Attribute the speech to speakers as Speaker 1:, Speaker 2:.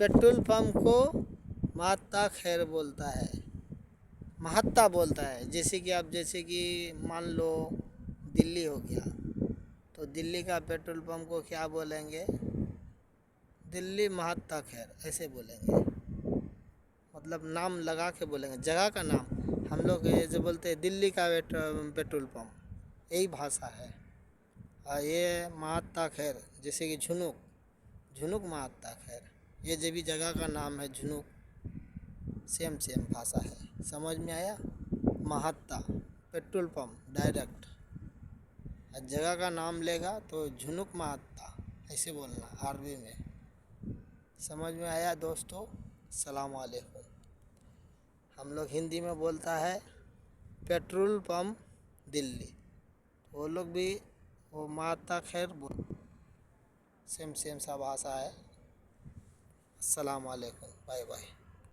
Speaker 1: Petrol pump को महात्ता खैर बोलता है, महात्ता बोलता है। जैसे कि मान लो दिल्ली हो गया, तो दिल्ली का पेट्रोल पंप को क्या बोलेंगे? दिल्ली महात्ता खैर, ऐसे बोलेंगे। मतलब नाम लगा के बोलेंगे, जगह का नाम। हम लोग ये जो बोलते हैं दिल्ली का पेट्रोल पंप, यही भाषा है। और ये महात्ता खैर, जैसे कि झुनुक, झुनुक महात्ता खैर, ये जो भी जगह का नाम है झुनुक, सेम सेम भाषा है। समझ में आया? महात्ता पेट्रोल पंप डायरेक्ट, और जगह का नाम लेगा तो झुनुक महात्ता, ऐसे बोलना अरबी में। समझ में आया दोस्तों? सलाम वालेकुम। हम लोग हिंदी में बोलता है पेट्रोल पंप दिल्ली, वो लोग भी वो महात्ता खैर बोल, सेम सेम सा भाषा है। अस्सलाम वालेकुम, बाय बाय।